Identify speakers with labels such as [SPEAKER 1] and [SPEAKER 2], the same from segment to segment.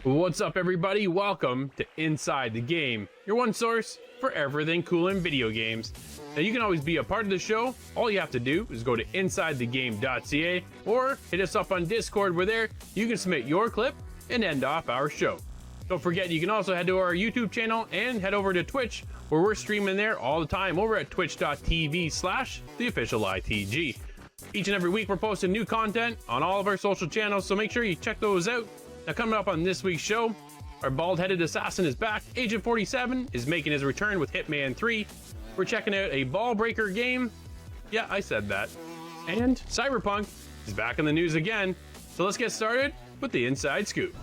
[SPEAKER 1] What's up, everybody? Welcome to Inside the Game, your one source for everything cool in video games. Now, you can always be a part of the show. All you have to do is go to insidethegame.ca or hit us up on Discord, where there you can submit your clip and end off our show. Don't forget, you can also head to our YouTube channel and head over to Twitch, where we're streaming there all the time over at twitch.tv/theofficialitg. Each and every week, we're posting new content on all of our social channels, so make sure you check those out. Now, coming up on this week's show, our bald-headed assassin is back. Agent 47 is making his return with Hitman 3. We're checking out a ball breaker game. Yeah, I said that. And Cyberpunk is back in the news again. So let's get started with the Inside Scoop.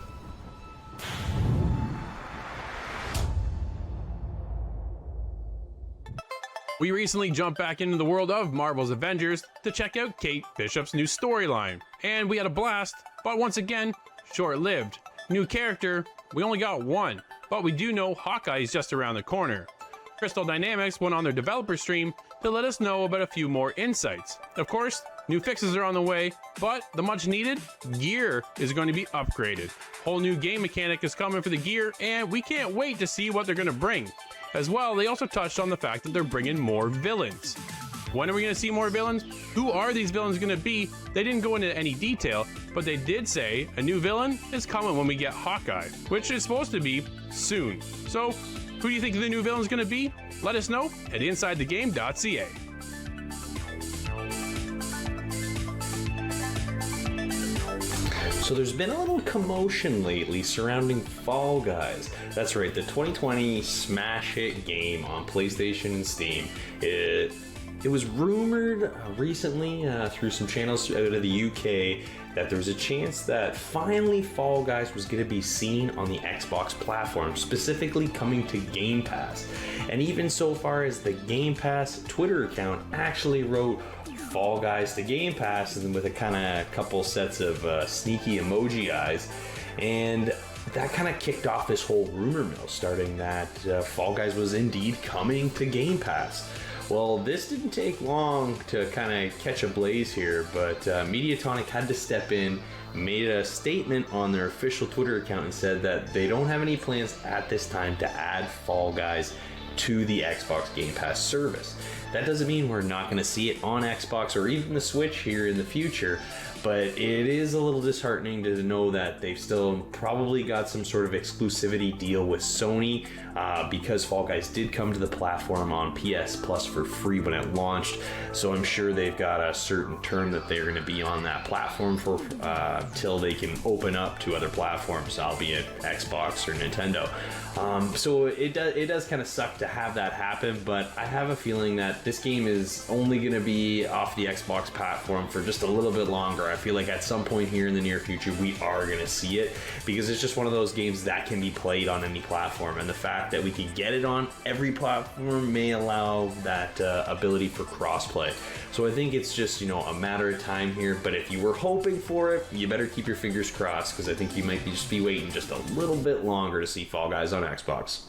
[SPEAKER 1] We recently jumped back into the world of Marvel's Avengers to check out Kate Bishop's new storyline. And we had a blast, but once again, short-lived. New character, we only got one, but we do know Hawkeye is just around the corner. Crystal Dynamics went on their developer stream to let us know about a few more insights. Of course, new fixes are on the way, but the much needed gear is going to be upgraded. Whole new game mechanic is coming for the gear, and we can't wait to see what they're going to bring. As well, they also touched on the fact that they're bringing more villains. When are we going to see more villains? Who are these villains going to be? They didn't go into any detail, but they did say a new villain is coming when we get Hawkeye, which is supposed to be soon. So, who do you think the new villain is going to be? Let us know at insidethegame.ca.
[SPEAKER 2] So there's been a little commotion lately surrounding Fall Guys. That's right, the 2020 smash hit game on PlayStation and Steam. It was rumored recently through some channels out of the UK that there was a chance that finally Fall Guys was going to be seen on the Xbox platform, specifically coming to Game Pass. And even so far as the Game Pass Twitter account actually wrote Fall Guys to Game Pass, and with a kind of couple sets of sneaky emoji eyes, and that kind of kicked off this whole rumor mill, starting that Fall Guys was indeed coming to Game Pass. Well, this didn't take long to kind of catch a blaze here, but Mediatonic had to step in, made a statement on their official Twitter account, and said that they don't have any plans at this time to add Fall Guys to the Xbox Game Pass service. That doesn't mean we're not going to see it on Xbox or even the Switch here in the future, but it is a little disheartening to know that they've still probably got some sort of exclusivity deal with Sony, because Fall Guys did come to the platform on PS Plus for free when it launched. So I'm sure they've got a certain term that they're going to be on that platform for till they can open up to other platforms, albeit Xbox or Nintendo. So it does kind of suck to have that happen, but I have a feeling that this game is only going to be off the Xbox platform for just a little bit longer. I feel like at some point here in the near future we are going to see it, because it's just one of those games that can be played on any platform, and the fact that we can get it on every platform may allow that ability for crossplay. So I think it's just, a matter of time here, but if you were hoping for it, you better keep your fingers crossed, because I think you might just be waiting just a little bit longer to see Fall Guys on Xbox.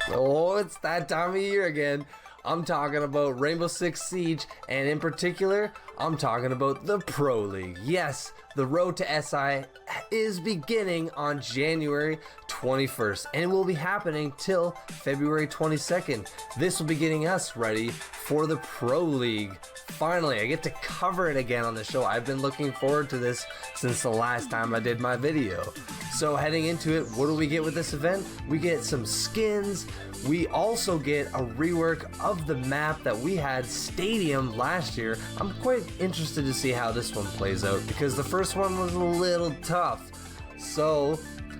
[SPEAKER 3] Oh, it's that time of year again. I'm talking about Rainbow Six Siege, and in particular, I'm talking about the Pro League. Yes, the road to SI is beginning on January 21st, and it will be happening till February 22nd. This will be getting us ready for the Pro League. Finally, I get to cover it again on the show. I've been looking forward to this since the last time I did my video. So heading into it, what do we get with this event? We get some skins. We also get a rework of the map that we had, Stadium, last year. I'm quite interested to see how this one plays out, because the first one was a little tough. So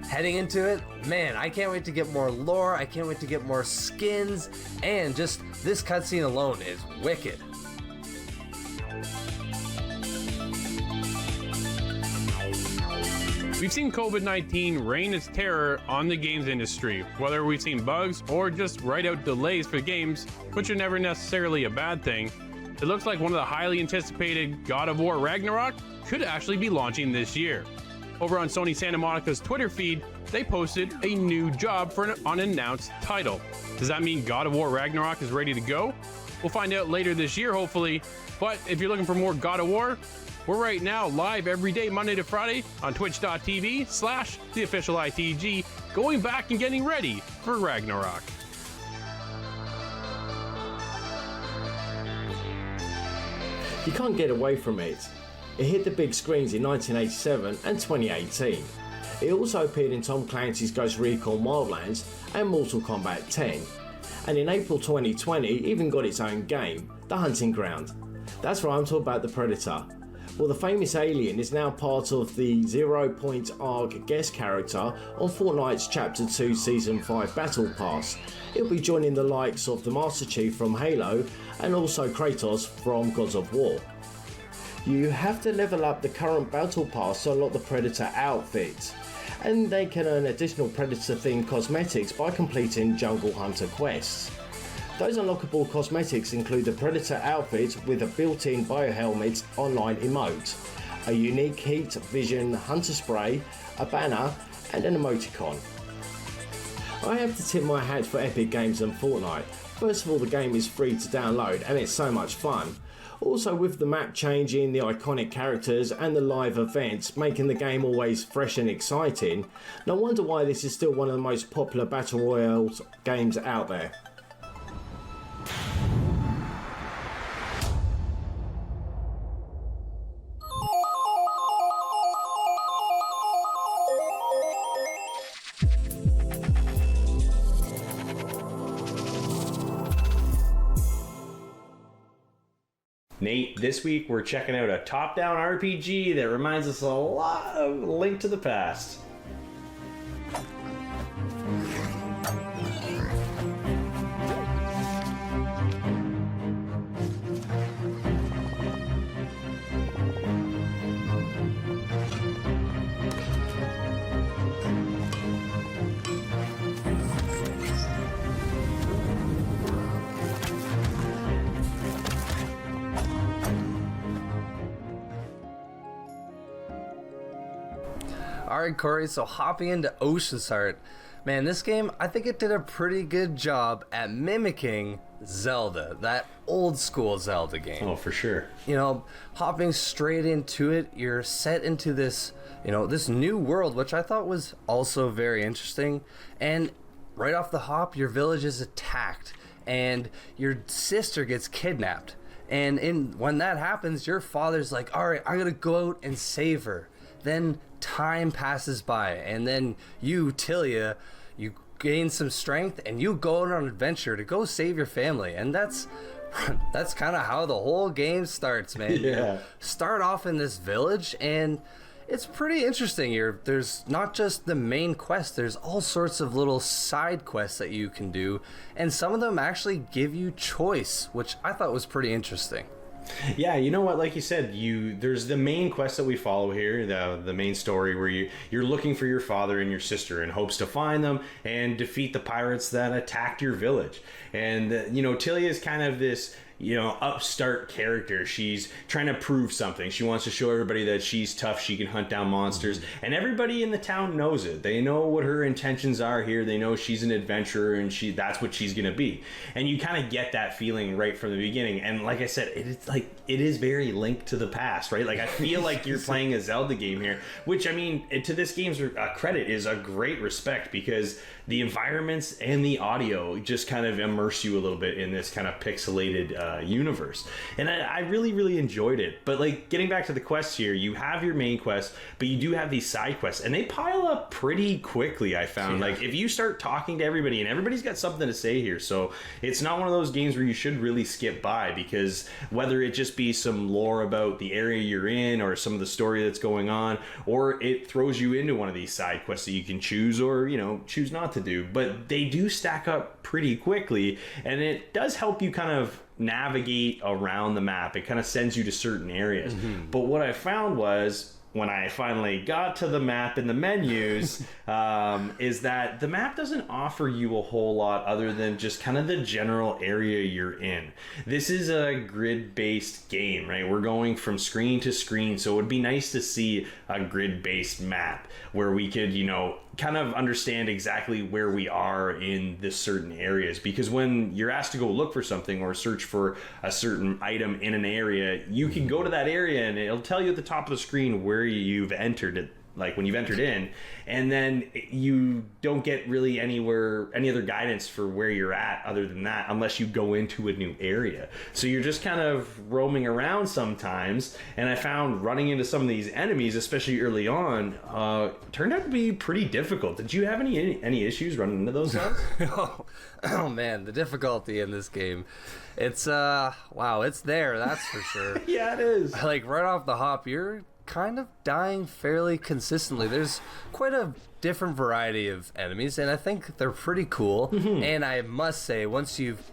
[SPEAKER 3] heading into it, man, I can't wait to get more lore. I can't wait to get more skins, and just this cutscene alone is wicked.
[SPEAKER 1] We've seen COVID-19 reign its terror on the games industry, whether we've seen bugs or just right out delays for games, which are never necessarily a bad thing. It looks like one of the highly anticipated God of War Ragnarok could actually be launching this year. Over on Sony Santa Monica's Twitter feed, they posted a new job for an unannounced title. Does that mean God of War Ragnarok is ready to go? We'll find out later this year, hopefully. But if you're looking for more God of War, We're right now live every day, Monday to Friday, on twitch.tv/theofficialitg, going back and getting ready for Ragnarok.
[SPEAKER 4] You can't get away from it. It hit the big screens in 1987 and 2018. It also appeared in Tom Clancy's Ghost Recon Wildlands and Mortal Kombat 10. And in April 2020 even got its own game, The Hunting Ground. That's right, I'm talking about the Predator. Well, the famous alien is now part of the 0 Point Arc guest character on Fortnite's Chapter 2 Season 5 Battle Pass. It'll be joining the likes of the Master Chief from Halo and also Kratos from Gods of War. You have to level up the current Battle Pass to unlock the Predator outfit, and they can earn additional Predator themed cosmetics by completing Jungle Hunter quests. Those unlockable cosmetics include the Predator outfit with a built-in biohelmet online emote, a unique heat vision hunter spray, a banner and an emoticon. I have to tip my hat for Epic Games and Fortnite. First of all, the game is free to download and it's so much fun. Also, with the map changing, the iconic characters and the live events making the game always fresh and exciting, no wonder why this is still one of the most popular Battle Royale games out there.
[SPEAKER 2] Nate, this week we're checking out a top-down RPG that reminds us a lot of Link to the Past.
[SPEAKER 3] Alright, Corey, so hopping into Oceansheart. Man, this game, I think it did a pretty good job at mimicking Zelda, that old school Zelda game.
[SPEAKER 2] Oh, for sure.
[SPEAKER 3] You know, hopping straight into it, you're set into this, this new world, which I thought was also very interesting. And right off the hop, your village is attacked, and your sister gets kidnapped. And when that happens, your father's like, all right, I'm going to go out and save her. Then time passes by, and then you, Tilia, you gain some strength, and you go on an adventure to go save your family. And that's kind of how the whole game starts, man.
[SPEAKER 2] Yeah.
[SPEAKER 3] You start off in this village, and it's pretty interesting. There's not just the main quest, there's all sorts of little side quests that you can do, and some of them actually give you choice, which I thought was pretty interesting.
[SPEAKER 2] Yeah, you know what? Like you said, there's the main quest that we follow here, the main story where you're looking for your father and your sister in hopes to find them and defeat the pirates that attacked your village. And Tilia is kind of this upstart character. She's trying to prove something. She wants to show everybody that she's tough, she can hunt down monsters, and everybody in the town knows it. They know what her intentions are here. They know she's an adventurer, and that's what she's gonna be. And you kind of get that feeling right from the beginning. And like I said, it is very Link to the Past, right? Like, I feel like you're playing a Zelda game here, which, I mean, to this game's credit, is a great respect, because the environments and the audio just kind of immerse you a little bit in this kind of pixelated universe. And I really, really enjoyed it. But like, getting back to the quests here, you have your main quest, but you do have these side quests, and they pile up pretty quickly, I found. Yeah. Like, if you start talking to everybody, and everybody's got something to say here, so it's not one of those games where you should really skip by, because whether it just be some lore about the area you're in, or some of the story that's going on, or it throws you into one of these side quests that you can choose, or choose not to do, but they do stack up pretty quickly, and it does help you kind of navigate around the map. It kind of sends you to certain areas. But what I found was, when I finally got to the map in the menus is that the map doesn't offer you a whole lot other than just kind of the general area you're in. This is a grid-based game, right? We're going from screen to screen, so it would be nice to see a grid-based map where we could, you know, kind of understand exactly where we are in the certain areas, because when you're asked to go look for something or search for a certain item in an area, you can go to that area and it'll tell you at the top of the screen where you've entered it, like when you've entered in, and then you don't get really any other guidance for where you're at other than that unless you go into a new area. So you're just kind of roaming around sometimes, and I found running into some of these enemies, especially early on, turned out to be pretty difficult. Did you have any issues running into those guys?
[SPEAKER 3] Oh man, the difficulty in this game, it's wow, it's there, that's for sure.
[SPEAKER 2] Yeah, it is.
[SPEAKER 3] Like right off the hop, you're kind of dying fairly consistently. There's quite a different variety of enemies, and I think they're pretty cool. And I must say, once you've,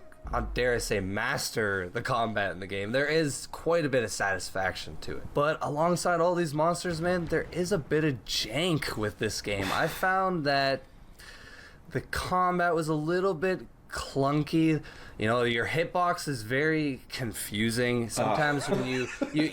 [SPEAKER 3] dare I say, master the combat in the game, there is quite a bit of satisfaction to it. But alongside all these monsters, man, there is a bit of jank with this game. I found that the combat was a little bit clunky. You know, your hitbox is very confusing. Sometimes when you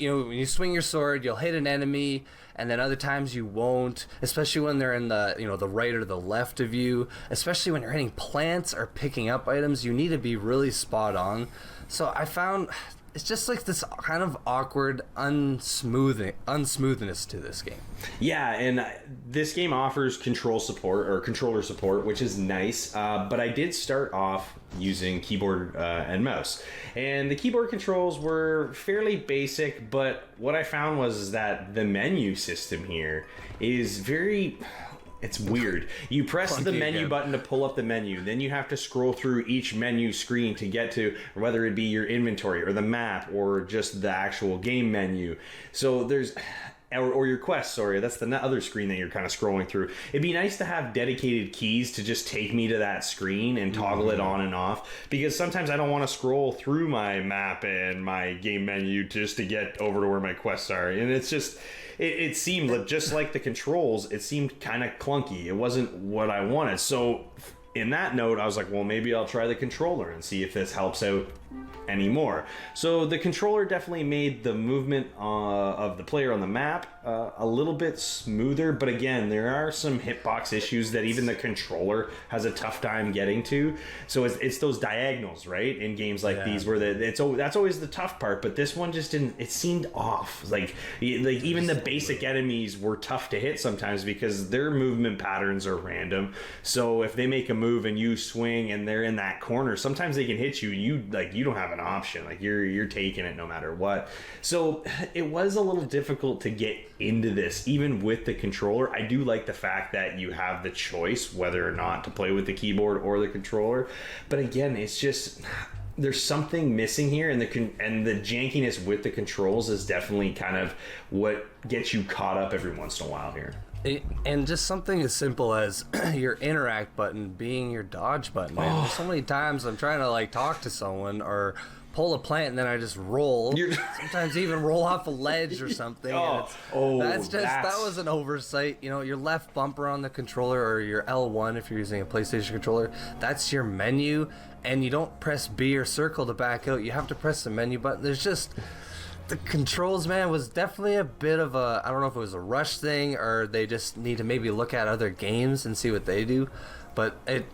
[SPEAKER 3] know, when you swing your sword, you'll hit an enemy, and then other times you won't, especially when they're in the, you know, the right or the left of you. Especially when you're hitting plants or picking up items, you need to be really spot on. So I found it's just like this kind of awkward unsmoothness to this game.
[SPEAKER 2] Yeah, and this game offers controller support, which is nice. But I did start off using keyboard and mouse, and the keyboard controls were fairly basic. But what I found was that the menu system here is it's weird. You press the menu button to pull up the menu, then you have to scroll through each menu screen to get to whether it be your inventory or the map or just the actual game menu. So there's or your quest, sorry, that's the other screen that you're kind of scrolling through. It'd be nice to have dedicated keys to just take me to that screen and toggle it on and off, because sometimes I don't want to scroll through my map and my game menu just to get over to where my quests are. And it's just, it seemed just like the controls, it seemed kind of clunky. It wasn't what I wanted. So in that note, I was like, well, maybe I'll try the controller and see if this helps out anymore. So the controller definitely made the movement of the player on the map a little bit smoother, but again, there are some hitbox issues that even the controller has a tough time getting to. So it's those diagonals, right, in games like these where that's always the tough part, but this one just didn't, it seemed off. Like even the basic enemies were tough to hit sometimes because their movement patterns are random. So if they make a move and you swing and they're in that corner, sometimes they can hit you, you don't have an option, like you're taking it no matter what. So it was a little difficult to get into this even with the controller. I do like the fact that you have the choice whether or not to play with the keyboard or the controller, but again, it's just there's something missing here, and the jankiness with the controls is definitely kind of what gets you caught up every once in a while here.
[SPEAKER 3] And just something as simple as your interact button being your dodge button, man. There's so many times I'm trying to like talk to someone or pull a plant and then I just roll. Sometimes even roll off a ledge or something. That was an oversight. You know, your left bumper on the controller, or your L1 if you're using a PlayStation controller, that's your menu, and you don't press B or circle to back out. You have to press the menu button. There's just... The controls, man, was definitely a bit of a, I don't know if it was a rush thing or they just need to maybe look at other games and see what they do, but it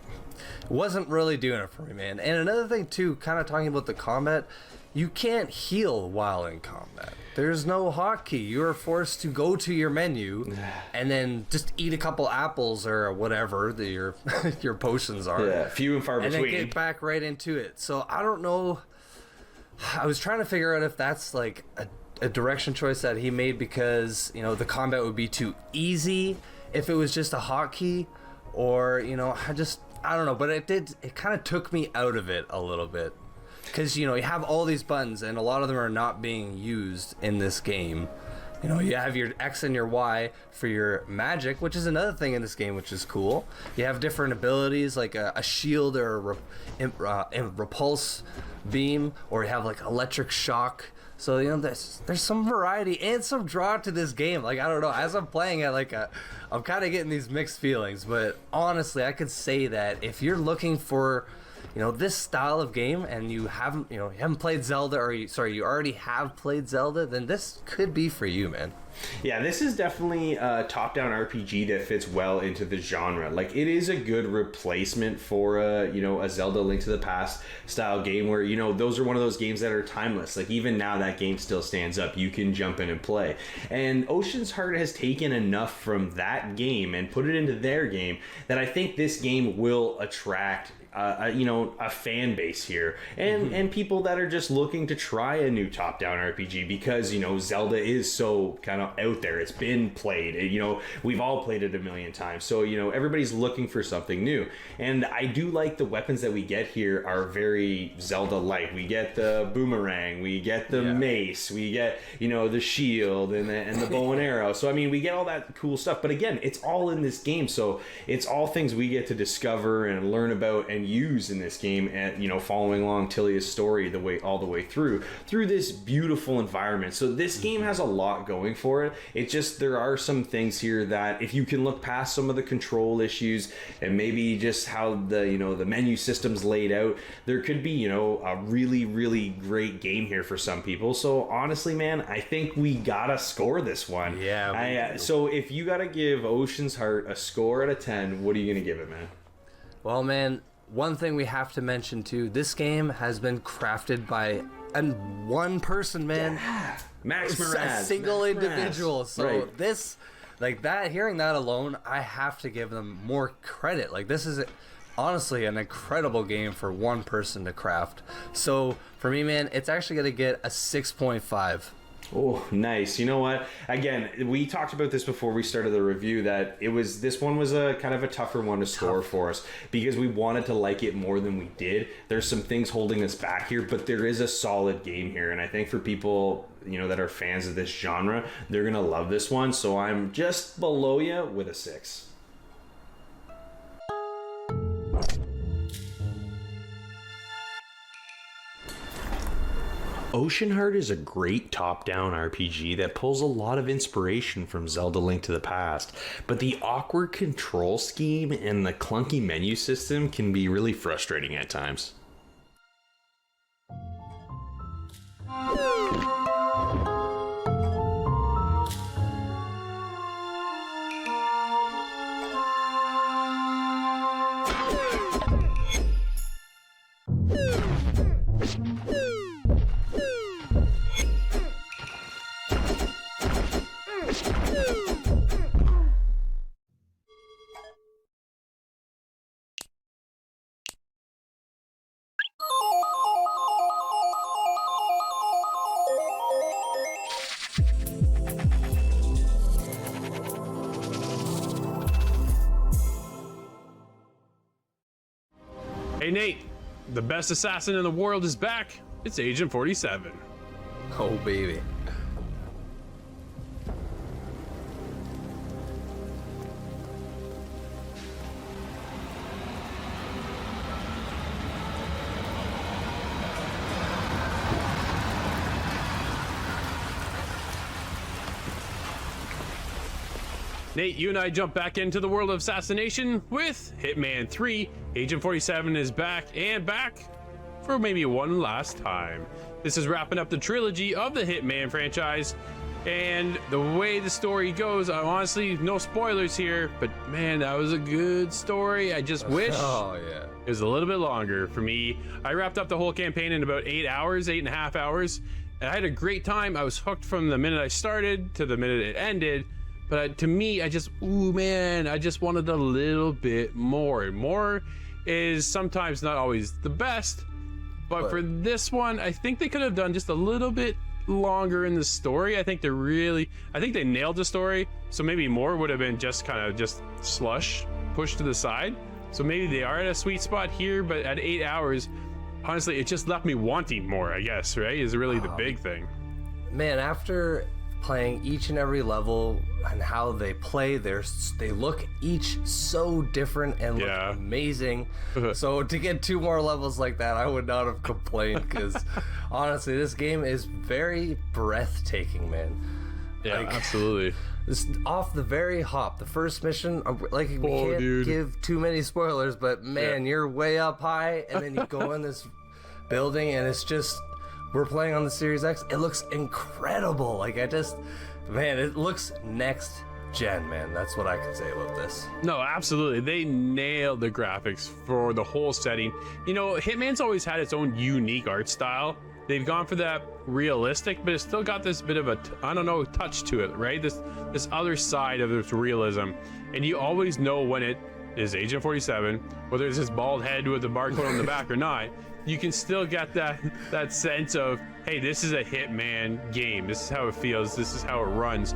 [SPEAKER 3] wasn't really doing it for me, man. And another thing too, kind of talking about the combat, you can't heal while in combat. There's no hotkey. You are forced to go to your menu and then just eat a couple apples or whatever your potions are.
[SPEAKER 2] Yeah, few and far between.
[SPEAKER 3] And then get back right into it. So I don't know. I was trying to figure out if that's like a direction choice that he made because, you know, the combat would be too easy if it was just a hotkey, or, you know, I don't know, but it kind of took me out of it a little bit because, you know, you have all these buttons and a lot of them are not being used in this game. You know, you have your X and your Y for your magic, which is another thing in this game, which is cool. You have different abilities like a shield or a repulse beam, or you have like electric shock So there's some variety and some draw to this game. Like, I don't know, as I'm playing it, I'm kind of getting these mixed feelings. But honestly, I could say that if you're looking for this style of game, and you haven't played Zelda, or you already have played Zelda, then this could be for you, man.
[SPEAKER 2] Yeah, this is definitely a top-down RPG that fits well into the genre. Like, it is a good replacement for a Zelda Link to the Past style game where, those are one of those games that are timeless. Like, even now that game still stands up. You can jump in and play. And Ocean's Heart has taken enough from that game and put it into their game that I think this game will attract a fan base here, and people that are just looking to try a new top-down RPG, because Zelda is so kind of out there. It's been played, we've all played it a million times, so everybody's looking for something new. And I do like the weapons that we get here are very Zelda-like. We get the boomerang, we get the mace, we get the shield and the bow and arrow. So I mean, we get all that cool stuff, but again, it's all in this game, so it's all things we get to discover and learn about and use in this game, and following along Tilia's story all the way through this beautiful environment. So this game has a lot going for it. It's just, there are some things here that, if you can look past some of the control issues and maybe just how the menu system's laid out, there could be a really, really great game here for some people. So honestly, man, I think we gotta score this one. So if you gotta give Ocean's Heart a score out of 10, what are you gonna give it, man?
[SPEAKER 3] Well, man, one thing we have to mention too, this game has been crafted by one person, man.
[SPEAKER 2] Yeah. Max Moraz.
[SPEAKER 3] A single individual.
[SPEAKER 2] Moraz.
[SPEAKER 3] So
[SPEAKER 2] right.
[SPEAKER 3] This, hearing that alone, I have to give them more credit. Like, this is honestly an incredible game for one person to craft. So for me, man, it's actually going to get a 6.5.
[SPEAKER 2] Oh, nice. You know what? Again, we talked about this before we started the review, that this one was a kind of a tougher one to score for us, because we wanted to like it more than we did. There's some things holding us back here, but there is a solid game here, and I think for people that are fans of this genre, they're gonna love this one. So I'm just below you with a 6. Ocean Heart is a great top-down RPG that pulls a lot of inspiration from Zelda Link to the Past, but the awkward control scheme and the clunky menu system can be really frustrating at times.
[SPEAKER 1] Hey Nate, the best assassin in the world is back. It's Agent 47.
[SPEAKER 3] Oh, baby.
[SPEAKER 1] Nate, you and I jump back into the world of assassination with Hitman 3. Agent 47 is back for maybe one last time. This is wrapping up the trilogy of the Hitman franchise, and the way the story goes, honestly, no spoilers here, but man, that was a good story. I just wish it was a little bit longer for me. I wrapped up the whole campaign in about 8.5 hours, and I had a great time. I was hooked from the minute I started to the minute it ended. But to me, I just wanted a little bit more. More is sometimes not always the best, but for this one, I think they could have done just a little bit longer in the story. I think they nailed the story. So maybe more would have been just kind of just slush, pushed to the side. So maybe they are at a sweet spot here, but at 8 hours, honestly, it just left me wanting more, I guess, right? Is really the big thing.
[SPEAKER 3] Man, after playing each and every level and how they play. They look each so different and look
[SPEAKER 1] Yeah.
[SPEAKER 3] amazing. So to get 2 more levels like that, I would not have complained, because honestly, this game is very breathtaking, man.
[SPEAKER 1] Yeah,
[SPEAKER 3] Like,
[SPEAKER 1] absolutely.
[SPEAKER 3] This off the very hop, the first mission, like we
[SPEAKER 1] Oh,
[SPEAKER 3] can't
[SPEAKER 1] dude.
[SPEAKER 3] give too many spoilers, but man, you're way up high, and then you go in this building, and it's just, we're playing on the Series X. It looks incredible. Like, man, it looks next gen, man. That's what I can say about this.
[SPEAKER 1] No, absolutely. They nailed the graphics for the whole setting. You know, Hitman's always had its own unique art style. They've gone for that realistic, but it's still got this bit of a, I don't know, touch to it, right? This other side of this realism. And you always know when it is Agent 47, whether it's his bald head with the barcode on the back or not. You can still get that sense of, hey, this is a Hitman game. This is how it feels. This is how it runs.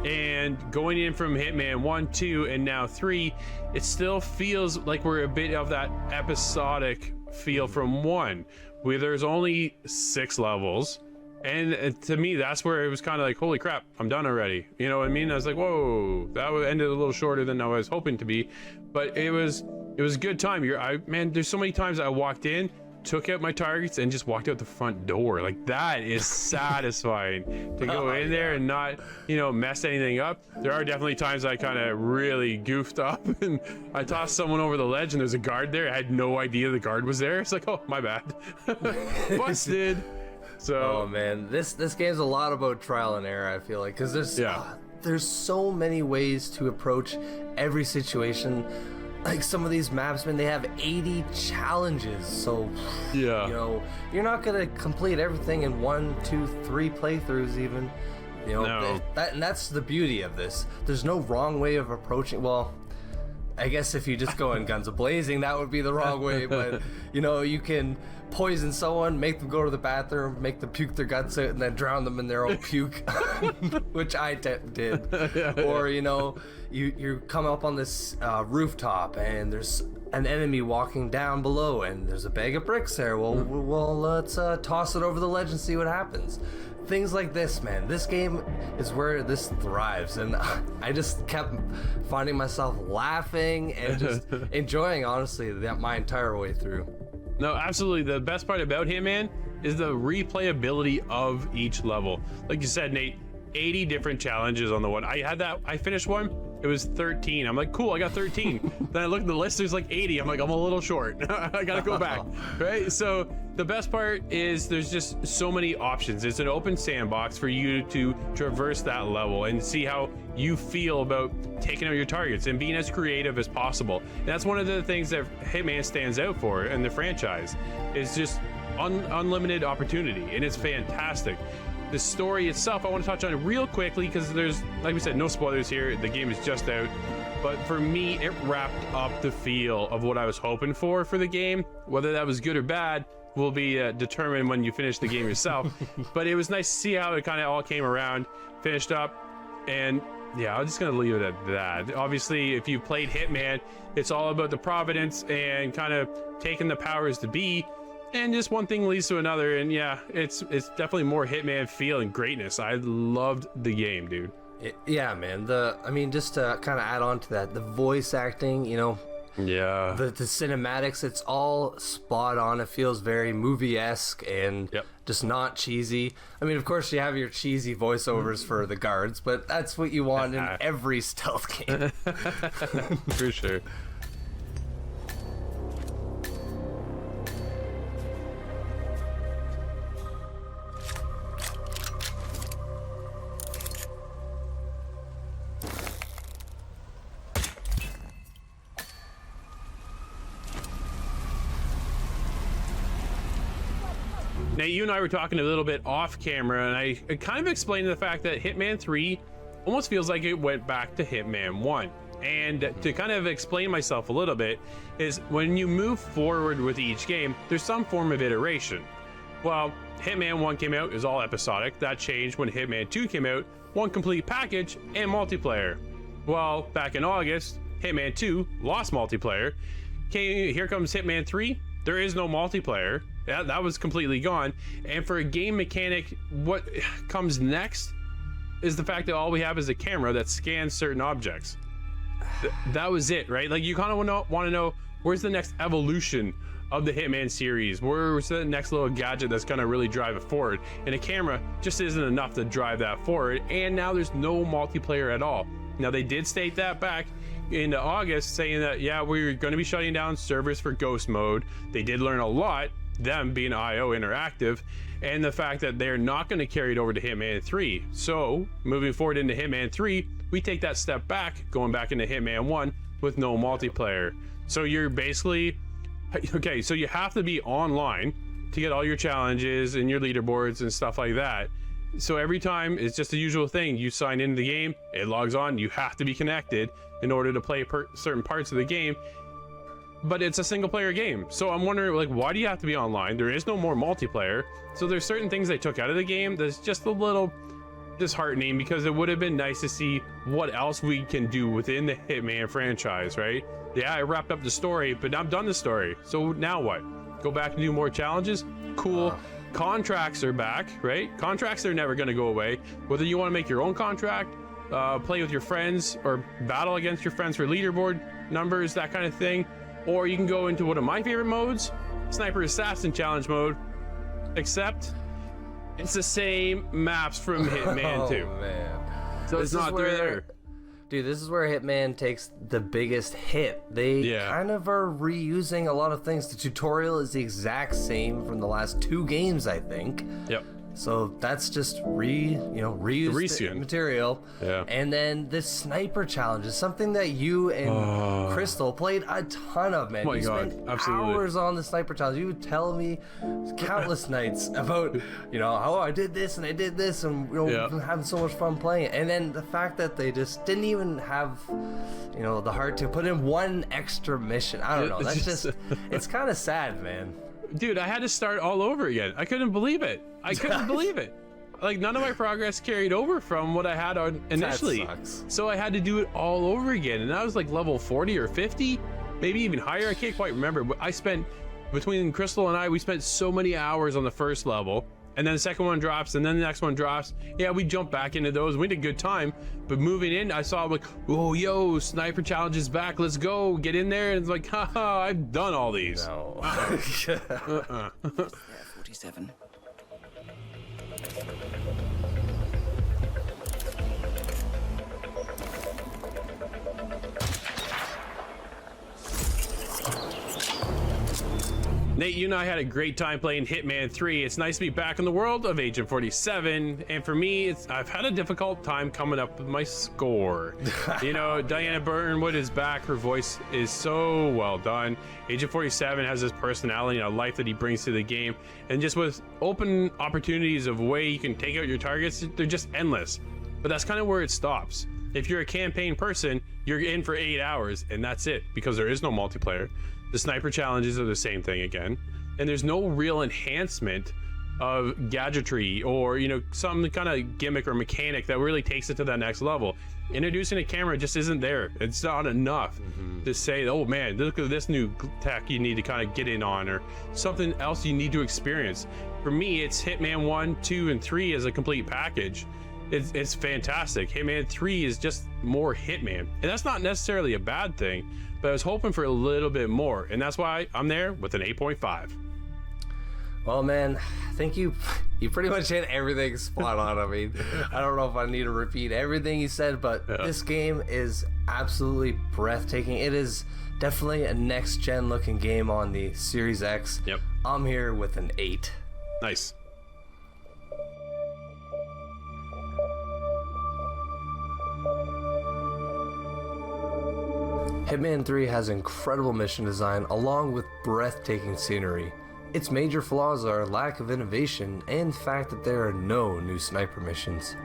[SPEAKER 1] And going in from Hitman 1, 2, and now 3, it still feels like we're a bit of that episodic feel from 1, where there's only 6 levels. And to me, that's where it was kind of like, holy crap, I'm done already. You know what I mean? I was like, whoa, that ended a little shorter than I was hoping to be. But it was a good time. Man, there's so many times I walked in, took out my targets, and just walked out the front door. Like, that is satisfying to go in there and not, mess anything up. There are definitely times I kind of really goofed up and I tossed someone over the ledge and there's a guard there. I had no idea the guard was there. It's like, oh, my bad. Busted. So,
[SPEAKER 3] Oh man, this game's a lot about trial and error, I feel like, because there's so many ways to approach every situation. Like, some of these maps, man, they have 80 challenges, so
[SPEAKER 1] yeah.
[SPEAKER 3] You're not gonna complete everything in 1, 2, 3 playthroughs even.
[SPEAKER 1] No.
[SPEAKER 3] And that's the beauty of this. There's no wrong way of approaching. Well, I guess if you just go in guns a-blazing, that would be the wrong way, but you can poison someone, make them go to the bathroom, make them puke their guts out, and then drown them in their own puke, which I did. Or you come up on this rooftop and there's an enemy walking down below and there's a bag of bricks there. Well, let's toss it over the ledge and see what happens. Things like this, man. This game is where this thrives, and I just kept finding myself laughing and just enjoying, honestly, my entire way through.
[SPEAKER 1] No, absolutely. The best part about Hitman is the replayability of each level. Like you said, Nate, 80 different challenges on the one. I finished one. It was 13. I'm like, cool, I got 13. Then I look at the list, there's like 80. I'm like, I'm a little short. I gotta go back, right? So the best part is there's just so many options. It's an open sandbox for you to traverse that level and see how you feel about taking out your targets and being as creative as possible. And that's one of the things that Hitman stands out for in the franchise, is just unlimited opportunity, and it's fantastic. The story itself, I want to touch on it real quickly because there's, like we said, no spoilers here. The game is just out. But for me, it wrapped up the feel of what I was hoping for the game. Whether that was good or bad will be determined when you finish the game yourself. But it was nice to see how it kind of all came around, finished up. And yeah, I'm just going to leave it at that. Obviously, if you played Hitman, it's all about the providence and kind of taking the powers to be. And just one thing leads to another, and yeah, it's definitely more Hitman feel and greatness. I loved the game, dude.
[SPEAKER 3] Yeah, man. Just to kind of add on to that, the voice acting,
[SPEAKER 1] Yeah.
[SPEAKER 3] the cinematics, it's all spot on. It feels very movie-esque and just not cheesy. I mean, of course, you have your cheesy voiceovers for the guards, but that's what you want in every stealth game.
[SPEAKER 1] For sure. Now, you and I were talking a little bit off camera, and I kind of explained the fact that Hitman 3 almost feels like it went back to Hitman 1. And to kind of explain myself a little bit, is when you move forward with each game, there's some form of iteration. Well, Hitman 1 came out, it was all episodic. That changed when Hitman 2 came out, one complete package and multiplayer. Well, back in August, Hitman 2 lost multiplayer. Here comes Hitman 3, there is no multiplayer. That was completely gone. And for a game mechanic, what comes next is the fact that all we have is a camera that scans certain objects. That was it, right? Like, you kind of want to know where's the next evolution of the Hitman series? Where's the next little gadget that's gonna really drive it forward? And a camera just isn't enough to drive that forward. And now there's no multiplayer at all. Now, they did state that back into August, saying that, yeah, we're going to be shutting down servers for Ghost Mode. They did learn a lot, them being IO Interactive, and the fact that they're not going to carry it over to Hitman 3. So, moving forward into Hitman 3, we take that step back, going back into Hitman 1 with no multiplayer. So you're basically, okay, so you have to be online to get all your challenges and your leaderboards and stuff like that. So every time, it's just the usual thing. You sign into the game, it logs on, you have to be connected in order to play certain parts of the game. But it's a single player game. So I'm wondering, like, why do you have to be online? There is no more multiplayer. So there's certain things they took out of the game that's just a little disheartening, because it would have been nice to see what else we can do within the Hitman franchise, right? Yeah, I wrapped up the story, but I'm done the story. So now what? Go back and do more challenges? Cool. Contracts are back, right? Contracts are never going to go away. Whether you want to make your own contract, play with your friends, or battle against your friends for leaderboard numbers, that kind of thing. Or you can go into one of my favorite modes, Sniper Assassin Challenge mode, except it's the same maps from Hitman 2.
[SPEAKER 3] Oh, man.
[SPEAKER 1] So
[SPEAKER 3] This
[SPEAKER 1] it's not
[SPEAKER 3] is where-
[SPEAKER 1] there.
[SPEAKER 3] Dude, this is where Hitman takes the biggest hit. They kind of are reusing a lot of things. The tutorial is the exact same from the last 2 games, I think.
[SPEAKER 1] Yep.
[SPEAKER 3] So that's just reused
[SPEAKER 1] reskin.
[SPEAKER 3] material.
[SPEAKER 1] Yeah.
[SPEAKER 3] And then this sniper challenge is something that you and Crystal played a ton of, man.
[SPEAKER 1] Oh my
[SPEAKER 3] you
[SPEAKER 1] God,
[SPEAKER 3] spent
[SPEAKER 1] absolutely.
[SPEAKER 3] hours on the sniper challenge. You would tell me countless nights about, how I did this and I did this, and
[SPEAKER 1] Yeah.
[SPEAKER 3] I'm having so much fun playing it. And then the fact that they just didn't even have, the heart to put in one extra mission. I don't know. That's just it's kind of sad, man.
[SPEAKER 1] Dude, I had to start all over again. I couldn't believe it. I couldn't believe it. Like, none of my progress carried over from what I had on initially.
[SPEAKER 3] sucks.
[SPEAKER 1] So I had to do it all over again. And I was like level 40 or 50, maybe even higher. I can't quite remember. But I spent, between Crystal and I, we spent so many hours on the first level. And then the second one drops, and then the next one drops. Yeah, we jumped back into those. We had a good time. But moving in, I saw, like, oh, yo, Sniper Challenge is back. Let's go. Get in there. And it's like, haha, I've done all these.
[SPEAKER 3] No.
[SPEAKER 5] 47.
[SPEAKER 1] Nate, you and I had a great time playing Hitman 3. It's nice to be back in the world of Agent 47, and for me, I've had a difficult time coming up with my score. Diana Burnwood is back. Her voice is so well done. Agent 47 has this personality and a life that he brings to the game, and just with open opportunities of way you can take out your targets, they're just endless. But that's kind of where it stops. If you're a campaign person, you're in for 8 hours, and that's it, because there is no multiplayer. The sniper challenges are the same thing again, and there's no real enhancement of gadgetry or some kind of gimmick or mechanic that really takes it to that next level. Introducing a camera just isn't there. It's not enough to say, oh man, look at this new tech you need to kind of get in on, or something else you need to experience. For me, it's Hitman 1, 2, and 3 as a complete package. It's fantastic. Hitman 3 is just more Hitman, and that's not necessarily a bad thing, but I was hoping for a little bit more, and that's why I'm there with an 8.5.
[SPEAKER 3] Well, man, I think you pretty much hit everything spot on. I mean, I don't know if I need to repeat everything you said, but this game is absolutely breathtaking. It is definitely a next-gen looking game on the Series X.
[SPEAKER 1] Yep.
[SPEAKER 3] I'm here with an 8.
[SPEAKER 1] Nice.
[SPEAKER 3] Hitman 3 has incredible mission design along with breathtaking scenery. Its major flaws are lack of innovation and the fact that there are no new sniper missions.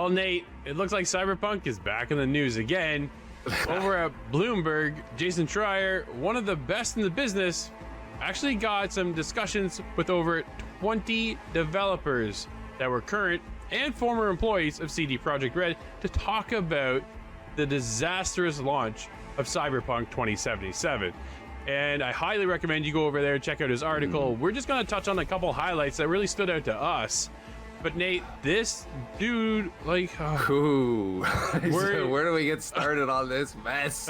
[SPEAKER 1] Well, Nate, it looks like Cyberpunk is back in the news again. Over at Bloomberg, Jason Schreier, one of the best in the business, actually got some discussions with over 20 developers that were current and former employees of CD Projekt Red to talk about the disastrous launch of Cyberpunk 2077. And I highly recommend you go over there and check out his article. We're just going to touch on a couple highlights that really stood out to us. But Nate, this dude, like,
[SPEAKER 3] Ooh.
[SPEAKER 1] We're-
[SPEAKER 3] Where do we get started on this mess?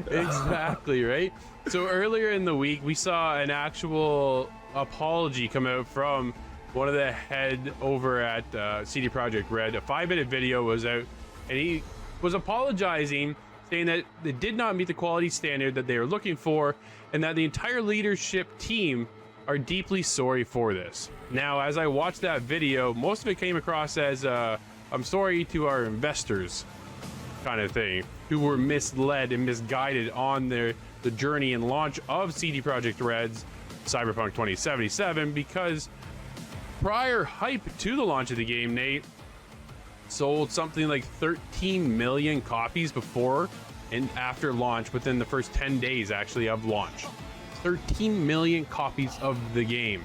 [SPEAKER 1] exactly, right? So earlier in the week, we saw an actual apology come out from one of the head over at CD Projekt Red. A 5-minute video was out, and he was apologizing, saying that they did not meet the quality standard that they were looking for, and that the entire leadership team are deeply sorry for this. Now, as I watched that video, most of it came across as I'm sorry to our investors kind of thing, who were misled and misguided on the journey and launch of CD Projekt Red's Cyberpunk 2077, because prior hype to the launch of the game, Nate, sold something like 13 million copies before and after launch, within the first 10 days actually of launch. 13 million copies of the game.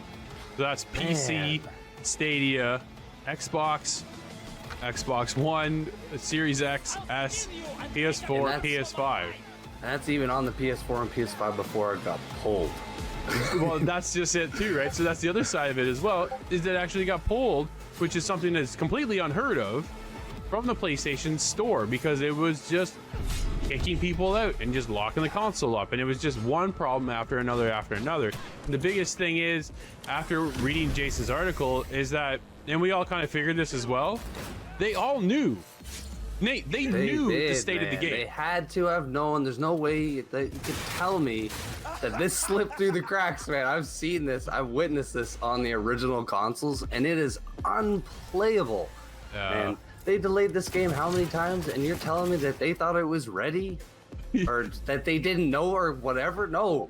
[SPEAKER 1] So that's PC, Stadia, Xbox One, Series X, S, PS4,
[SPEAKER 3] And that's-
[SPEAKER 1] PS5.
[SPEAKER 3] That's even on the PS4 and PS5 before it got pulled.
[SPEAKER 1] Well, that's just it too, right? So that's the other side of it as well, is that it actually got pulled, which is something that's completely unheard of from the PlayStation Store, because it was just kicking people out and just locking the console up, and it was just one problem after another after another. And the biggest thing is, after reading Jason's article, is that, and we all kind of figured this as well, they all knew. Nate, they knew the state of the game.
[SPEAKER 3] They had to have known. There's no way that you could tell me that this slipped through the cracks, man. I've seen this. I've witnessed this on the original consoles, and it is unplayable. And they delayed this game how many times? And you're telling me that they thought it was ready? Or that they didn't know or whatever? No.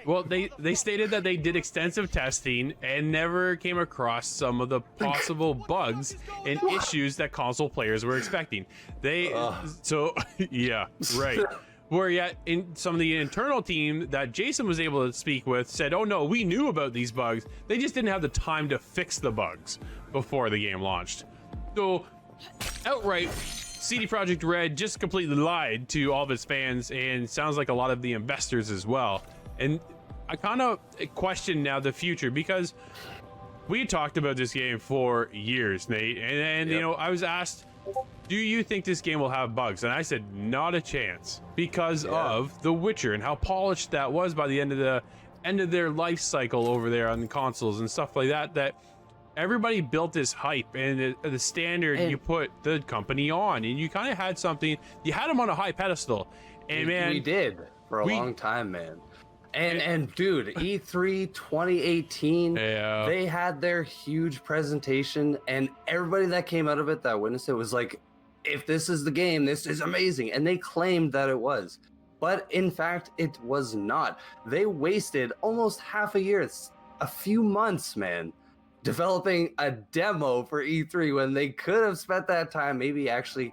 [SPEAKER 1] Well, they stated that they did extensive testing and never came across some of the possible bugs and issues that console players were expecting. So yeah, right. Where yet in some of the internal team that Jason was able to speak with said, oh no, we knew about these bugs. They just didn't have the time to fix the bugs before the game launched. So outright, CD Projekt Red just completely lied to all of its fans, and sounds like a lot of the investors as well. And I kind of question now the future, because we talked about this game for years, Nate, and you know, I was asked, do you think this game will have bugs? And I said, not a chance, because of The Witcher and how polished that was by the end of their life cycle over there on the consoles and stuff like that, that everybody built this hype and the standard you put the company on, and you kind of had something, you had them on a high pedestal. And man,
[SPEAKER 3] we did for a long time, man. And dude, E3 2018, they had their huge presentation, and everybody that came out of it that witnessed it was like, if this is the game, this is amazing. And they claimed that it was. But in fact, it was not. They wasted almost half a year, a few months, man, developing a demo for E3 when they could have spent that time maybe actually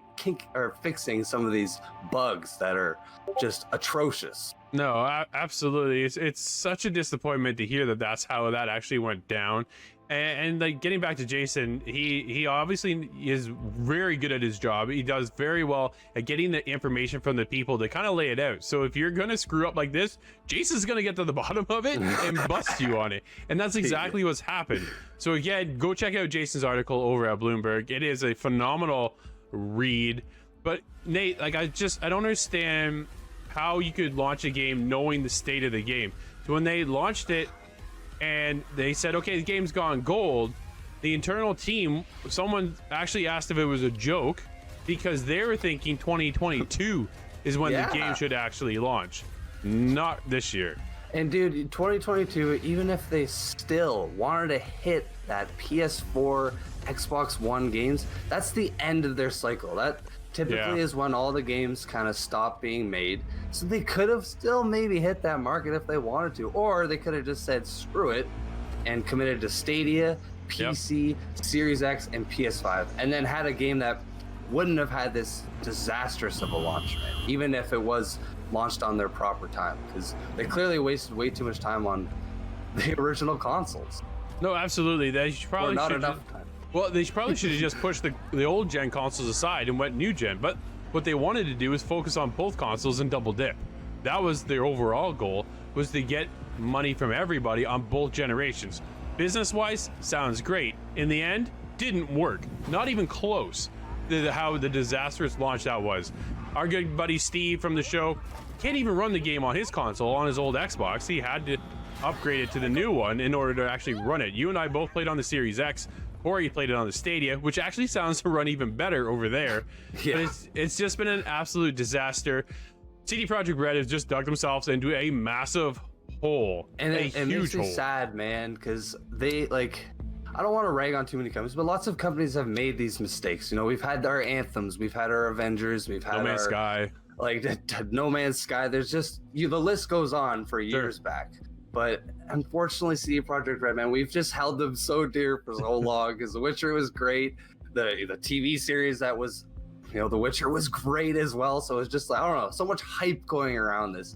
[SPEAKER 3] fixing some of these bugs that are just atrocious.
[SPEAKER 1] No, absolutely. It's such a disappointment to hear that that's how that actually went down. And like, getting back to Jason, he obviously is very good at his job. He does very well at getting the information from the people to kind of lay it out. So if you're gonna screw up like this, Jason's gonna get to the bottom of it and bust you on it. And that's exactly what's happened. So again, go check out Jason's article over at Bloomberg. It is a phenomenal read. But Nate, like, I don't understand how you could launch a game knowing the state of the game. So when they launched it and they said, okay, the game's gone gold, the internal team, someone actually asked if it was a joke, because they were thinking 2022 is when the game should actually launch, not this year.
[SPEAKER 3] And dude, 2022, even if they still wanted to hit that PS4, Xbox One games, that's the end of their cycle. That typically is when all the games kind of stop being made. So they could have still maybe hit that market if they wanted to, or they could have just said screw it and committed to Stadia PC, Series X, and PS5, and then had a game that wouldn't have had this disastrous of a launch, even if it was launched on their proper time, because they clearly wasted way too much time on the original consoles.
[SPEAKER 1] No, absolutely. They should probably
[SPEAKER 3] Or not
[SPEAKER 1] should
[SPEAKER 3] enough
[SPEAKER 1] just-
[SPEAKER 3] time.
[SPEAKER 1] Well, they probably should have just pushed the old gen consoles aside and went new gen. But what they wanted to do is focus on both consoles and double dip. That was their overall goal, was to get money from everybody on both generations. Business-wise, sounds great. In the end, didn't work. Not even close. How the disastrous launch that was. Our good buddy Steve from the show can't even run the game on his console on his old Xbox. He had to upgrade it to the new one in order to actually run it. You and I both played on the Series X. Corey played it on the Stadia, which actually sounds to run even better over there.
[SPEAKER 3] Yeah.
[SPEAKER 1] But it's just been an absolute disaster. CD Projekt Red has just dug themselves into a massive hole,
[SPEAKER 3] And
[SPEAKER 1] a
[SPEAKER 3] it
[SPEAKER 1] huge
[SPEAKER 3] makes me
[SPEAKER 1] hole.
[SPEAKER 3] sad, man, because they, like, I don't want to rag on too many companies, but lots of companies have made these mistakes. You know, we've had our Anthems, we've had our Avengers, we've had
[SPEAKER 1] No Man's
[SPEAKER 3] our
[SPEAKER 1] Sky.
[SPEAKER 3] like No Man's Sky. There's just the list goes on for years back. But unfortunately, CD Projekt Red, man, we've just held them so dear for so long, because The Witcher was great. The TV series that was, you know, The Witcher was great as well. So it's just like, I don't know, so much hype going around this.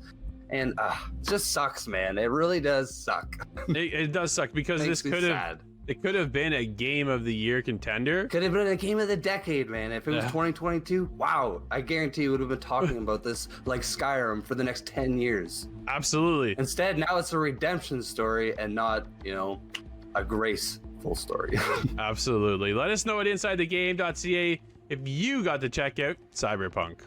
[SPEAKER 3] And it just sucks, man. It really does suck.
[SPEAKER 1] It does suck because
[SPEAKER 3] Makes
[SPEAKER 1] this
[SPEAKER 3] me
[SPEAKER 1] could have
[SPEAKER 3] sad.
[SPEAKER 1] it could have been a game of the year contender.
[SPEAKER 3] Could have been a game of the decade, man. If it was
[SPEAKER 1] Yeah.
[SPEAKER 3] 2022, wow, I guarantee you would have been talking about this like Skyrim for the next 10 years.
[SPEAKER 1] Absolutely.
[SPEAKER 3] Instead, now it's a redemption story and not, you know, a graceful story.
[SPEAKER 1] Absolutely. Let us know at InsideTheGame.ca if you got to check out Cyberpunk.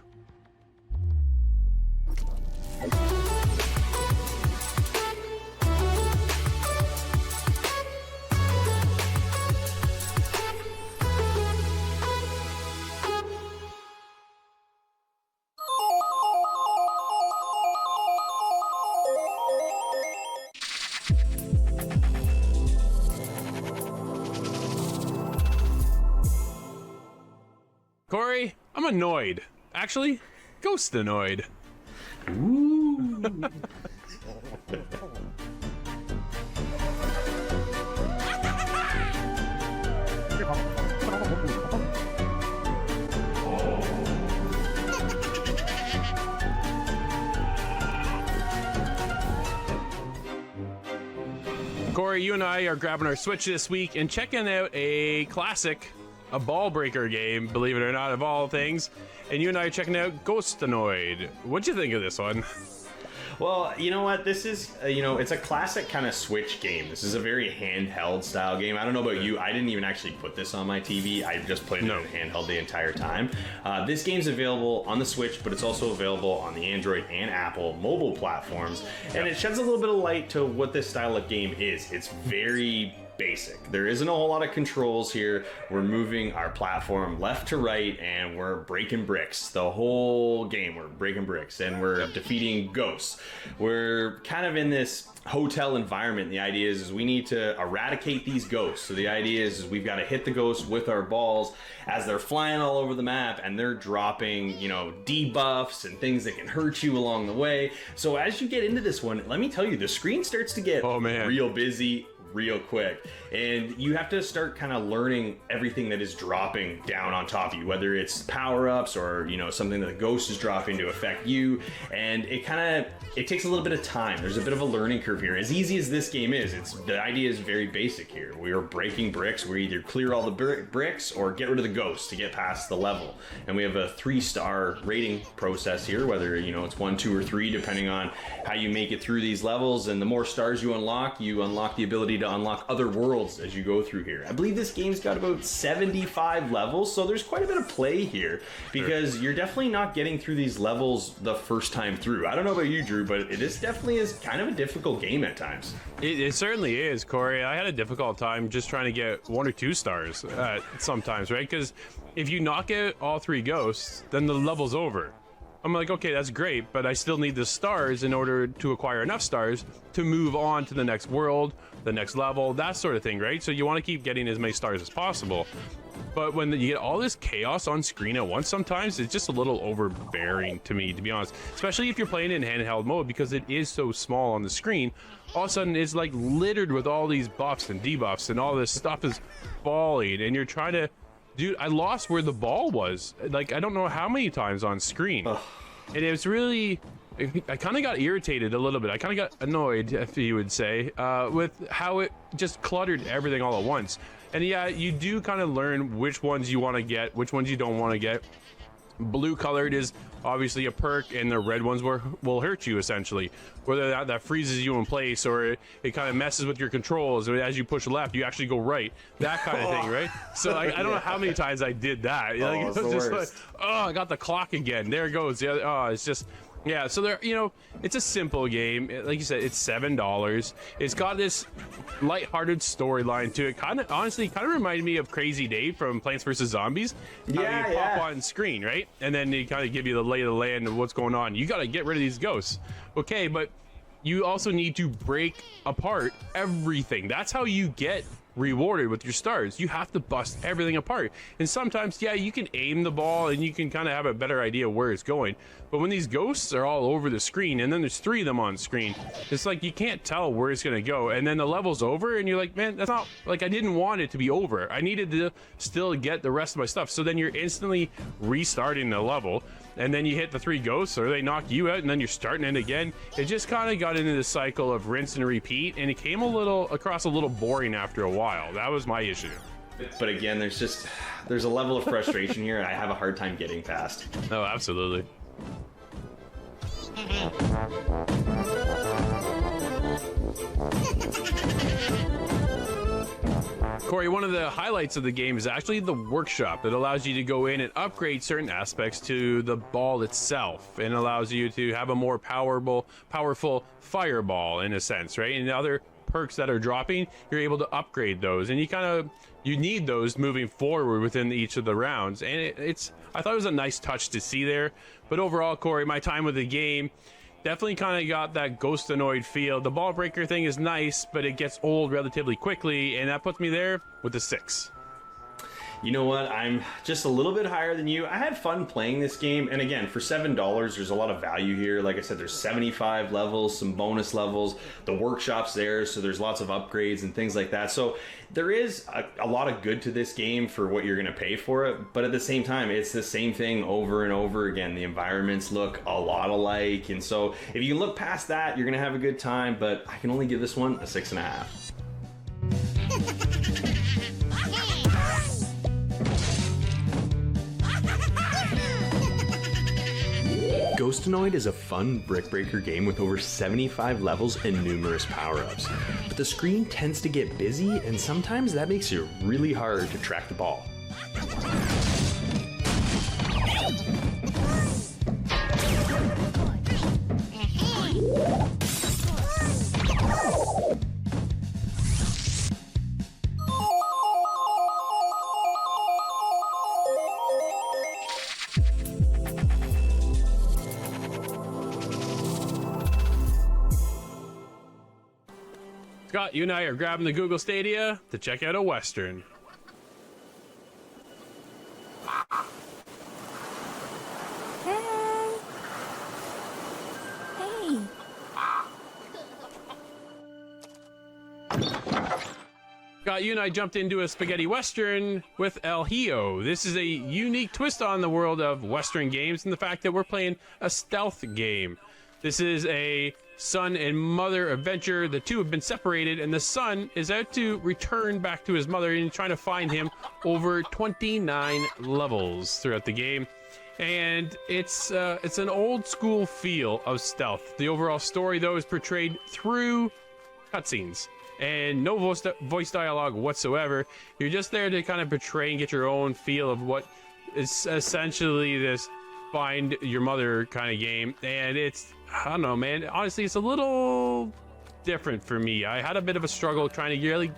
[SPEAKER 1] Corey, I'm annoyed. Actually, ghost annoyed. Corey, you and I are grabbing our Switch this week and checking out a classic, a ball breaker game, believe it or not, of all things. And you and I are checking out Ghostanoid. What'd you think of this one?
[SPEAKER 2] Well, you know what? This is, it's a classic kind of Switch game. This is a very handheld style game. I don't know about you. I didn't even actually put this on my TV. I just played it in handheld the entire time. This game's available on the Switch, but it's also available on the Android and Apple mobile platforms. And it sheds a little bit of light to what this style of game is. It's very basic. There isn't a whole lot of controls here. We're moving our platform left to right and we're breaking bricks. The whole game we're breaking bricks and we're defeating ghosts. We're kind of in this hotel environment. The idea is we need to eradicate these ghosts. So the idea is we've got to hit the ghosts with our balls as they're flying all over the map and they're dropping, debuffs and things that can hurt you along the way. So as you get into this one, let me tell you, the screen starts to get real busy real quick, and you have to start kind of learning everything that is dropping down on top of you, whether it's power-ups or something that the ghost is dropping to affect you. And it takes a little bit of time. There's a bit of a learning curve here. As easy as this game is, the idea is very basic here. We are breaking bricks. We either clear all the bricks or get rid of the ghost to get past the level. And we have a 3-star rating process here, whether it's 1, 2, or 3, depending on how you make it through these levels. And the more stars you unlock the ability to unlock other worlds as you go through here. I believe this game's got about 75 levels, so there's quite a bit of play here, because you're definitely not getting through these levels the first time through. I don't know about you, Drew, but it definitely is kind of a difficult game at times.
[SPEAKER 1] It certainly is, Corey. I had a difficult time just trying to get 1 or 2 stars sometimes, right? Because if you knock out all 3 ghosts, then the level's over. I'm like, okay, that's great, but I still need the stars in order to acquire enough stars to move on to the next world, the next level, that sort of thing, right? So you want to keep getting as many stars as possible. But when you get all this chaos on screen at once, sometimes it's just a little overbearing to me, to be honest. Especially if you're playing in handheld mode, because it is so small on the screen. All of a sudden, it's like littered with all these buffs and debuffs, and all this stuff is falling, and you're trying to... Dude, I lost where the ball was. Like, I don't know how many times on screen. And it was really... I kind of got irritated a little bit. I kind of got annoyed, if you would say, with how it just cluttered everything all at once. And yeah, you do kind of learn which ones you want to get, which ones you don't want to get. Blue colored is obviously a perk, and the red ones will hurt you, essentially. Whether that freezes you in place, or it kind of messes with your controls. As you push left, you actually go right. That kind of thing, right? So I don't know how many times I did that. Like,
[SPEAKER 2] it's
[SPEAKER 1] it was
[SPEAKER 2] the
[SPEAKER 1] just
[SPEAKER 2] worst.
[SPEAKER 1] like, oh, I got the clock again. There it goes. Yeah, oh, it's just... Yeah, so there, you know, it's a simple game. Like you said, it's $7. It's got this lighthearted storyline to it. Honestly, kind of reminded me of Crazy Dave from Plants vs. Zombies. How you pop on screen, right? And then they kind of give you the lay of the land of what's going on. You got to get rid of these ghosts. Okay, but you also need to break apart everything. That's how you get rewarded with your stars. You have to bust everything apart. And sometimes, yeah, you can aim the ball and you can kind of have a better idea where it's going. But when these ghosts are all over the screen, and then there's 3 of them on screen, it's like you can't tell where it's going to go. And then the level's over and you're like, man, that's not, like, I didn't want it to be over. I needed to still get the rest of my stuff. So then you're instantly restarting the level, and then you hit the 3 ghosts, or they knock you out, and then you're starting it again. It just kind of got into the cycle of rinse and repeat, and it came across a little boring after a while. That was my issue.
[SPEAKER 2] But again, there's a level of frustration here I have a hard time getting past.
[SPEAKER 1] No, absolutely. Corey, one of the highlights of the game is actually the workshop that allows you to go in and upgrade certain aspects to the ball itself, and allows you to have a more powerful fireball in a sense, right? And other perks that are dropping, you're able to upgrade those, and you need those moving forward within each of the rounds. And I thought it was a nice touch to see there. But overall, Corey, my time with the game definitely kind of got that Ghostonoid feel. The ball breaker thing is nice, but it gets old relatively quickly, and that puts me there with a 6.
[SPEAKER 2] You know what? I'm just a little bit higher than you. I had fun playing this game, and again, for $7, there's a lot of value here. Like I said, there's 75 levels, some bonus levels, the workshop's there, so there's lots of upgrades and things like that. So there is a lot of good to this game for what you're going to pay for it, but at the same time, it's the same thing over and over again. The environments look a lot alike, and so if you can look past that, you're going to have a good time, but I can only give this one a 6.5. Ghostonoid is a fun brick breaker game with over 75 levels and numerous power-ups. But the screen tends to get busy, and sometimes that makes it really hard to track the ball.
[SPEAKER 1] Scott, you and I are grabbing the Google Stadia to check out a Western.
[SPEAKER 5] Hey.
[SPEAKER 1] Scott, you and I jumped into a spaghetti Western with El Hijo. This is a unique twist on the world of Western games and the fact that we're playing a stealth game. This is a son and mother adventure. The two have been separated, and the son is out to return back to his mother and trying to find him over 29 levels throughout the game. And it's an old school feel of stealth. The overall story, though, is portrayed through cutscenes and no voice dialogue whatsoever. You're just there to kind of portray and get your own feel of what is essentially this find your mother kind of game. And it's, I don't know, man, honestly, it's a little different for me. I had a bit of a struggle trying to really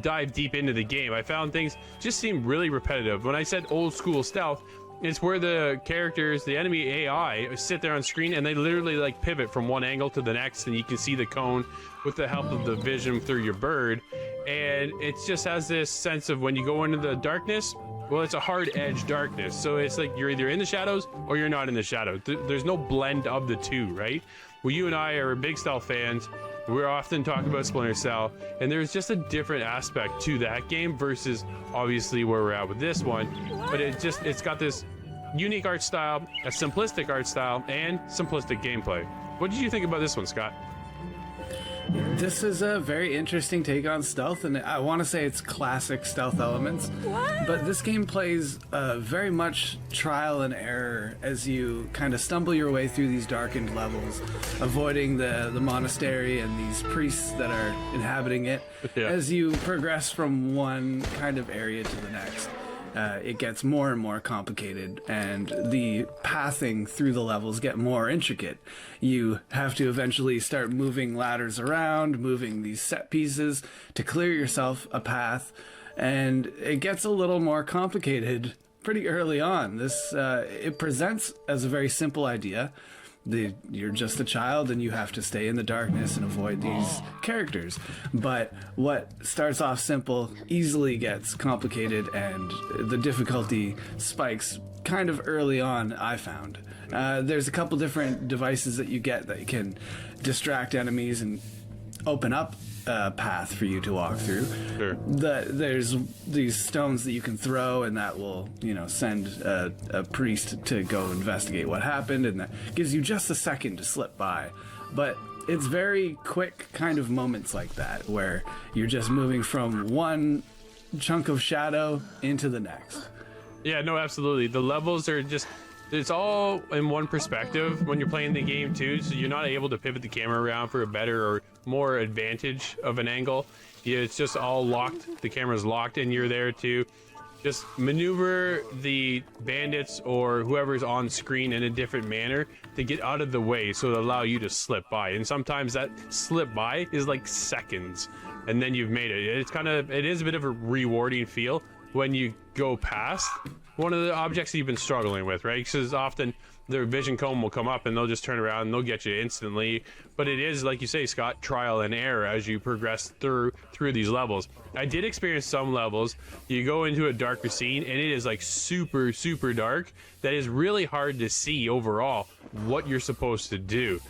[SPEAKER 1] dive deep into the game. I found things just seem really repetitive. When I said old school stealth, it's where the characters, the enemy AI, sit there on screen and they literally like pivot from one angle to the next, and you can see the cone with the help of the vision through your bird. And it just has this sense of when you go into the darkness, well, it's a hard edge darkness. So it's like you're either in the shadows or you're not in the shadows. There's no blend of the two, right? Well, you and I are big stealth fans. We're often talking about Splinter Cell, and there's just a different aspect to that game versus obviously where we're at with this one. But it's got this unique art style, a simplistic art style, and simplistic gameplay. What did you think about this one, Scott?
[SPEAKER 5] This is a very interesting take on stealth, and I want to say it's classic stealth elements. But this game plays very much trial and error as you kind of stumble your way through these darkened levels, avoiding the monastery and these priests that are inhabiting it.
[SPEAKER 1] Yeah.
[SPEAKER 5] As you progress from one kind of area to the next. It gets more and more complicated, and the pathing through the levels get more intricate. You have to eventually start moving ladders around, moving these set pieces to clear yourself a path, and it gets a little more complicated pretty early on. It presents as a very simple idea. You're just a child and you have to stay in the darkness and avoid these characters. But what starts off simple easily gets complicated, and the difficulty spikes kind of early on, I found. There's a couple different devices that you get that can distract enemies and open up a path for you to walk through.
[SPEAKER 1] Sure.
[SPEAKER 5] There's these stones that you can throw, and that will, send a priest to go investigate what happened, and that gives you just a second to slip by. But it's very quick kind of moments like that, where you're just moving from one chunk of shadow into the next.
[SPEAKER 1] Yeah, no, absolutely. The levels are just, it's all in one perspective when you're playing the game too, so you're not able to pivot the camera around for a better or more advantage of an angle. Yeah, it's just all locked. The camera's locked and you're there to just maneuver the bandits or whoever's on screen in a different manner to get out of the way so it'll allow you to slip by. And sometimes that slip by is like seconds and then you've made it. It is a bit of a rewarding feel when you go past one of the objects that you've been struggling with, right? Because often their vision cone will come up and they'll just turn around and they'll get you instantly. But it is, like you say, Scott, trial and error as you progress through these levels. I did experience some levels. You go into a darker scene and it is like super, super dark. That is really hard to see overall what you're supposed to do.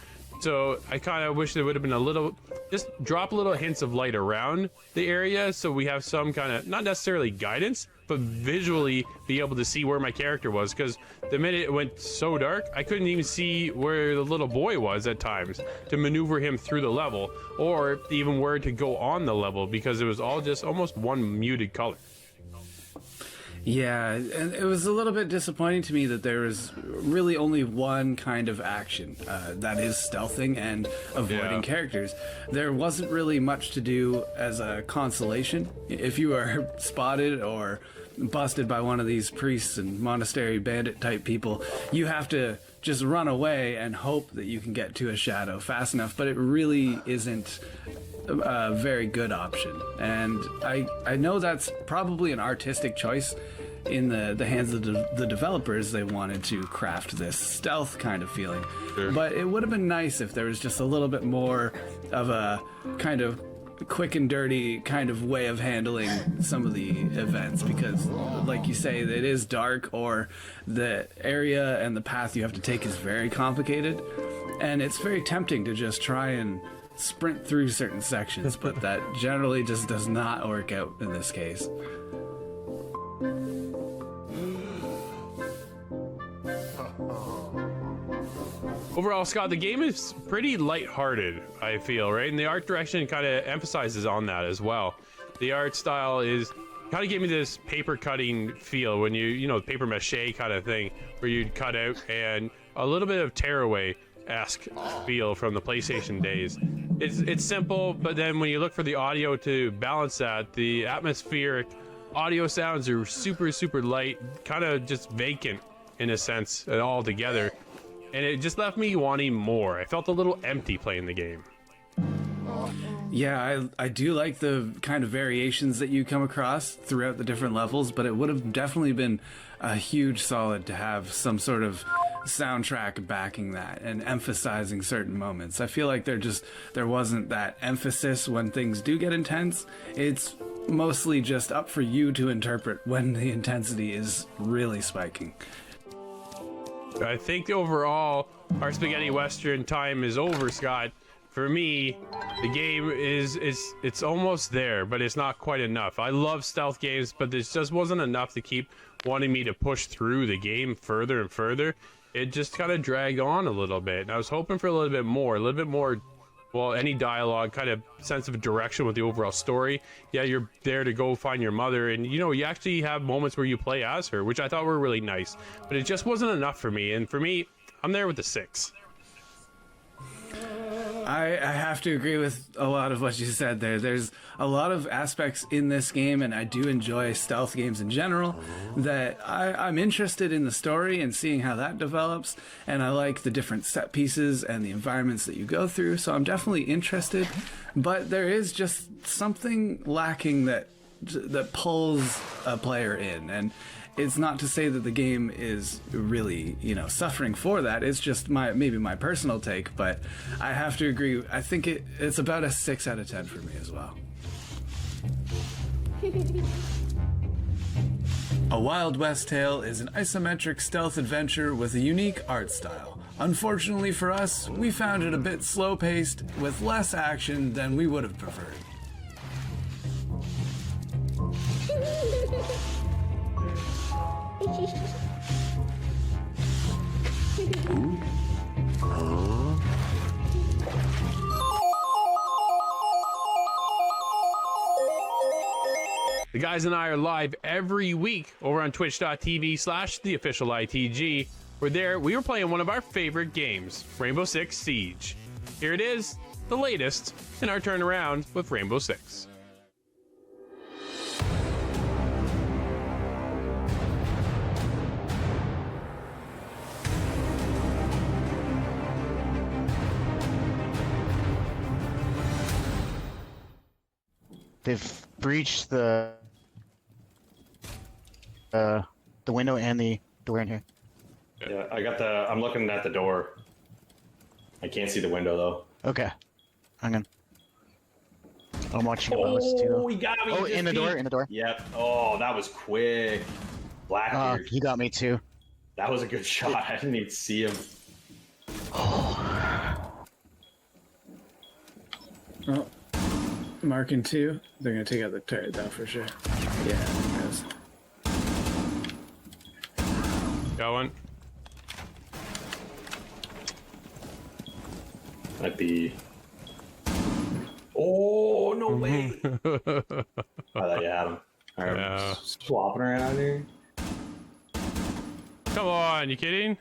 [SPEAKER 1] So I kind of wish there would have been just drop little hints of light around the area so we have some kind of, not necessarily guidance, but visually be able to see where my character was, because the minute it went so dark, I couldn't even see where the little boy was at times to maneuver him through the level, or even where to go on the level, because it was all just almost one muted color.
[SPEAKER 5] Yeah, and it was a little bit disappointing to me that there was really only one kind of action, that is stealthing and avoiding characters. There wasn't really much to do as a consolation. If you are spotted or busted by one of these priests and monastery bandit type people, you have to just run away and hope that you can get to a shadow fast enough, but it really isn't a very good option. And I know that's probably an artistic choice in the hands of the developers. They wanted to craft this stealth kind of feeling.
[SPEAKER 1] Sure.
[SPEAKER 5] But it would have been nice if there was just a little bit more of a kind of quick and dirty kind of way of handling some of the events, because like you say, it is dark, or the area and the path you have to take is very complicated, and it's very tempting to just try and sprint through certain sections, but that generally just does not work out in this case.
[SPEAKER 1] Overall, Scott, the game is pretty lighthearted, I feel, right? And the art direction kind of emphasizes on that as well. The art style is kind of gave me this paper cutting feel when paper mache kind of thing, where you'd cut out, and a little bit of tearaway-esque feel from the PlayStation days. It's simple, but then when you look for the audio to balance that, the atmospheric audio sounds are super, super light, kind of just vacant in a sense, all together. And it just left me wanting more. I felt a little empty playing the game.
[SPEAKER 5] Yeah, I do like the kind of variations that you come across throughout the different levels, but it would have definitely been a huge solid to have some sort of soundtrack backing that and emphasizing certain moments. I feel like there wasn't that emphasis when things do get intense. It's mostly just up for you to interpret when the intensity is really spiking.
[SPEAKER 1] I think overall, our spaghetti western time is over, Scott. For me, the game it's almost there, but it's not quite enough. I love stealth games, but this just wasn't enough to keep wanting me to push through the game further and further. It just kind of dragged on a little bit. And I was hoping for a little bit more, well, any dialogue, kind of sense of direction with the overall story. Yeah, you're there to go find your mother, and you actually have moments where you play as her, which I thought were really nice. But it just wasn't enough for me, and for me, I'm there with the 6.
[SPEAKER 5] I have to agree with a lot of what you said there. There's a lot of aspects in this game, and I do enjoy stealth games in general, that I'm interested in the story and seeing how that develops, and I like the different set pieces and the environments that you go through, so I'm definitely interested, but there is just something lacking that pulls a player in, and it's not to say that the game is really, suffering for that. It's just maybe my personal take, but I have to agree. I think it's about a 6 out of 10 for me as well. A Wild West Tale is an isometric stealth adventure with a unique art style. Unfortunately for us, we found it a bit slow-paced with less action than we would have preferred.
[SPEAKER 1] The guys and I are live every week over on twitch.tv/theofficialitg. We were playing one of our favorite games, Rainbow Six Siege. Here it is, the latest in our turnaround with Rainbow Six.
[SPEAKER 6] They've breached the window and the door in here.
[SPEAKER 2] Yeah, I'm looking at the door. I can't see the window though.
[SPEAKER 6] Okay. I'm watching those too.
[SPEAKER 2] He got me.
[SPEAKER 6] Oh, in the door.
[SPEAKER 2] Yep. Oh, that was quick. Blackbeard.
[SPEAKER 6] He got me too.
[SPEAKER 2] That was a good shot. I didn't even see him.
[SPEAKER 5] Well, Marking 2, they're gonna take out the turret though for sure. Yeah, yes.
[SPEAKER 1] Got one.
[SPEAKER 2] Might be. Oh, no way. I thought you had him. All right,
[SPEAKER 1] Yeah.
[SPEAKER 2] swapping around here.
[SPEAKER 1] Come on, you kidding?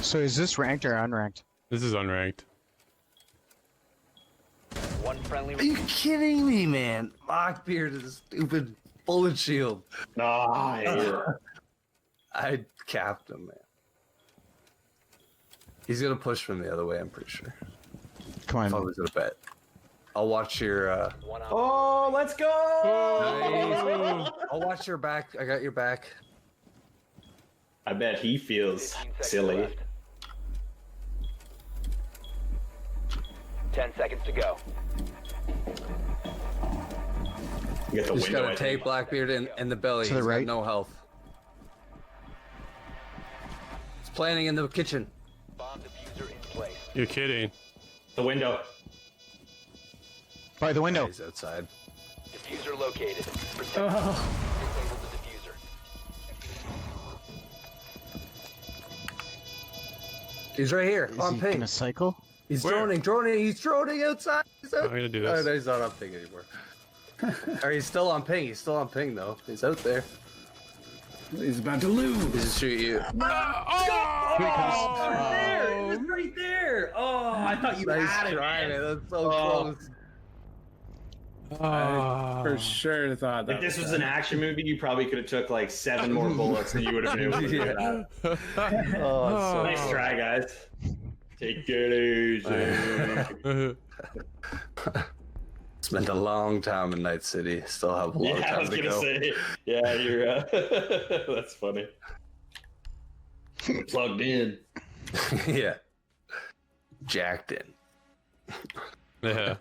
[SPEAKER 6] So is this ranked or unranked?
[SPEAKER 1] This is unranked.
[SPEAKER 7] One friendly.
[SPEAKER 3] Are you kidding me, man? Blackbeard is a stupid bullet shield.
[SPEAKER 2] No, I hate it.
[SPEAKER 3] I capped him, man. He's gonna push from the other way, I'm pretty sure.
[SPEAKER 6] Come
[SPEAKER 3] If I
[SPEAKER 6] on.
[SPEAKER 3] was gonna bet. I'll watch your
[SPEAKER 7] One on.
[SPEAKER 2] Oh, let's go!
[SPEAKER 3] I'll watch your back. I got your back.
[SPEAKER 2] I bet he feels
[SPEAKER 7] 15 seconds
[SPEAKER 2] silly.
[SPEAKER 7] left. 10 seconds to go.
[SPEAKER 2] You get the
[SPEAKER 3] Just
[SPEAKER 2] window.
[SPEAKER 3] gotta
[SPEAKER 2] I
[SPEAKER 3] take
[SPEAKER 2] think.
[SPEAKER 3] Blackbeard in the belly.
[SPEAKER 6] To the
[SPEAKER 3] He's got
[SPEAKER 6] right.
[SPEAKER 3] no health. He's planning in the kitchen.
[SPEAKER 7] Bomb diffuser in place.
[SPEAKER 1] You're kidding.
[SPEAKER 2] The window.
[SPEAKER 6] By the window.
[SPEAKER 3] He's outside.
[SPEAKER 7] Diffuser located. Protect.
[SPEAKER 5] Oh,
[SPEAKER 7] Disable the diffuser.
[SPEAKER 3] He's right here
[SPEAKER 6] Is
[SPEAKER 3] on
[SPEAKER 6] he
[SPEAKER 3] ping.
[SPEAKER 6] gonna cycle?
[SPEAKER 3] He's
[SPEAKER 1] Where?
[SPEAKER 3] droning. He's droning outside. He's out.
[SPEAKER 1] I'm gonna do
[SPEAKER 3] Oh,
[SPEAKER 1] this.
[SPEAKER 3] no, he's not on ping anymore. Or he's still on ping. He's still on ping though. He's out there.
[SPEAKER 5] he's about to lose.
[SPEAKER 3] He's just shoot you.
[SPEAKER 2] There! It's right there! Oh, I thought you
[SPEAKER 3] Nice
[SPEAKER 2] had it,
[SPEAKER 3] try,
[SPEAKER 2] man.
[SPEAKER 3] man. That's so
[SPEAKER 2] Oh.
[SPEAKER 3] close.
[SPEAKER 5] I for sure thought that.
[SPEAKER 2] If this was an action movie, you probably could have took like 7 more bullets and you would have been able to do that.
[SPEAKER 3] Oh,
[SPEAKER 2] Nice try, guys. Take it easy.
[SPEAKER 3] spent a long time in Night City. Still have a long
[SPEAKER 2] Yeah, I
[SPEAKER 3] time
[SPEAKER 2] was
[SPEAKER 3] to
[SPEAKER 2] gonna
[SPEAKER 3] go.
[SPEAKER 2] say. Yeah, you're. That's funny. Plugged in.
[SPEAKER 3] Yeah. Jacked in.
[SPEAKER 1] Yeah.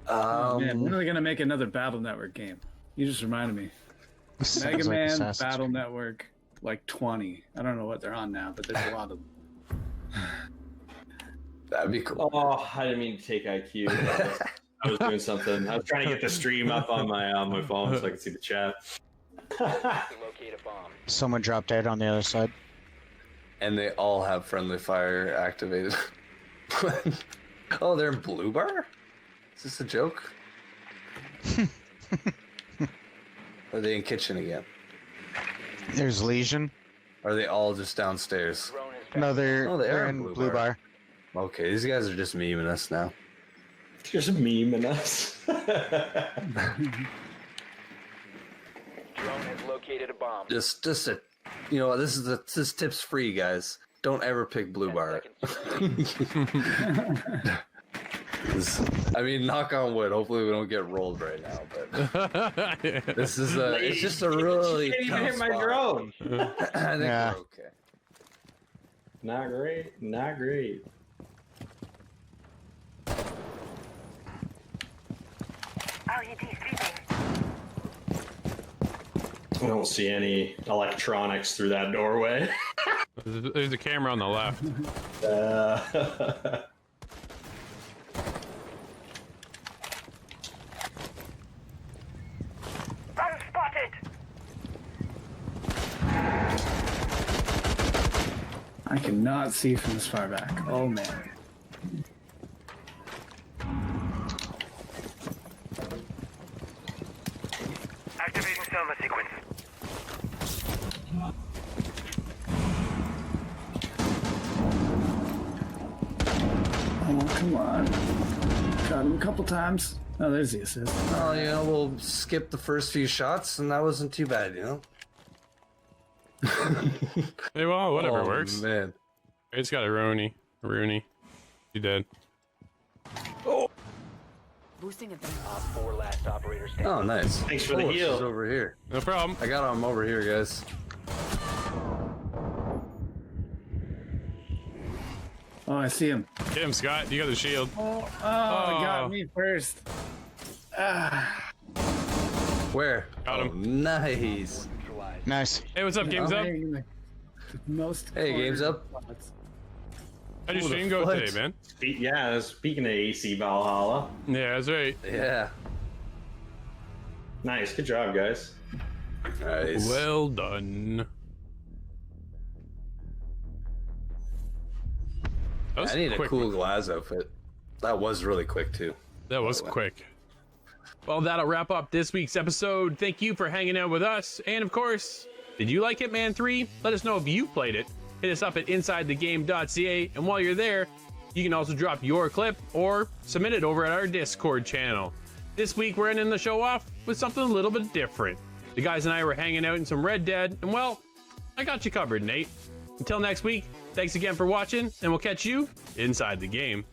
[SPEAKER 5] Man, when are they gonna make another Battle Network game? You just reminded me.
[SPEAKER 6] Sounds
[SPEAKER 5] Mega
[SPEAKER 6] like
[SPEAKER 5] Man,
[SPEAKER 6] Assassin's
[SPEAKER 5] Battle
[SPEAKER 6] Creed.
[SPEAKER 5] Network, like 20. I don't know what they're on now, but there's a lot of them.
[SPEAKER 3] That'd be cool.
[SPEAKER 2] Oh, I didn't mean to take IQ. I was doing something. I was trying to get the stream up on my phone so I could see the chat.
[SPEAKER 7] Locate a bomb.
[SPEAKER 6] Someone dropped dead on the other side.
[SPEAKER 3] And they all have friendly fire activated. Oh, they're in Blue Bar? Is this a joke? Are they in kitchen again?
[SPEAKER 6] There's Legion.
[SPEAKER 3] Or are they all just downstairs?
[SPEAKER 7] Drone is back.
[SPEAKER 6] No, they're
[SPEAKER 3] Oh, they are
[SPEAKER 6] in
[SPEAKER 3] Blue
[SPEAKER 6] Blue
[SPEAKER 3] Bar.
[SPEAKER 6] Bar.
[SPEAKER 3] Okay, these guys are just memeing us now.
[SPEAKER 2] There's a meme in us.
[SPEAKER 7] Drone has located a bomb.
[SPEAKER 3] Just a, you know, this is tips free, guys. Don't ever pick Blue
[SPEAKER 7] 10
[SPEAKER 3] Bar.
[SPEAKER 7] seconds remaining.
[SPEAKER 3] I mean, knock on wood. Hopefully, we don't get rolled right now. But this is it's just a really
[SPEAKER 2] You can't even
[SPEAKER 3] tough
[SPEAKER 2] hit my
[SPEAKER 3] spot.
[SPEAKER 2] drone.
[SPEAKER 3] I think
[SPEAKER 6] Yeah.
[SPEAKER 3] we're okay.
[SPEAKER 2] Not great. Not great. I don't see any electronics through that doorway.
[SPEAKER 1] There's a camera on the left.
[SPEAKER 5] I cannot see from this far back. Oh man.
[SPEAKER 8] Activating Selma sequence.
[SPEAKER 5] Oh, come on. Got him a couple times. Oh, there's the assist.
[SPEAKER 3] Oh, you know, we'll skip the first few shots, and that wasn't too bad, you know.
[SPEAKER 1] Hey, well, whatever
[SPEAKER 3] Oh,
[SPEAKER 1] works.
[SPEAKER 3] man.
[SPEAKER 1] It's got a Rooney. You dead.
[SPEAKER 9] Boosting adrenaline.
[SPEAKER 7] Op 4 last operator standing.
[SPEAKER 3] Oh, nice.
[SPEAKER 2] Thanks for the
[SPEAKER 3] Oh,
[SPEAKER 2] heal.
[SPEAKER 3] she's over here.
[SPEAKER 1] No problem.
[SPEAKER 3] I got him over here, guys.
[SPEAKER 5] Oh, I see him.
[SPEAKER 1] Get him, Scott. You got the shield.
[SPEAKER 5] Oh, got me first.
[SPEAKER 3] Where?
[SPEAKER 1] Got him.
[SPEAKER 3] Oh, nice.
[SPEAKER 7] Neutralized.
[SPEAKER 6] Nice.
[SPEAKER 1] Hey, what's up? Games up?
[SPEAKER 5] Most
[SPEAKER 3] Hey, game's up.
[SPEAKER 5] spots.
[SPEAKER 1] How'd your
[SPEAKER 3] Oh, the
[SPEAKER 1] stream go
[SPEAKER 3] foot.
[SPEAKER 1] today, man?
[SPEAKER 2] Yeah, speaking of AC Valhalla.
[SPEAKER 1] Yeah, that's right.
[SPEAKER 3] Yeah.
[SPEAKER 2] Nice. Good job, guys.
[SPEAKER 3] Nice.
[SPEAKER 1] Well done. That was
[SPEAKER 3] I need a
[SPEAKER 1] quick.
[SPEAKER 3] cool glass outfit. That was really quick, too.
[SPEAKER 1] That was quick. Well, that'll wrap up this week's episode. Thank you for hanging out with us. And of course, did you like Hitman 3? Let us know if you played it. Hit us up at insidethegame.ca. And while you're there, you can also drop your clip or submit it over at our Discord channel. This week, we're ending the show off with something a little bit different. The guys and I were hanging out in some Red Dead, and well, I got you covered, Nate. Until next week, thanks again for watching, and we'll catch you inside the game.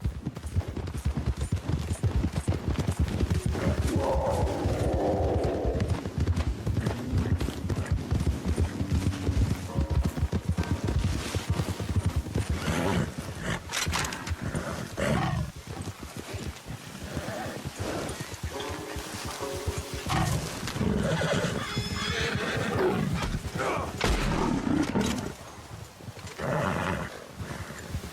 [SPEAKER 5] Whoa.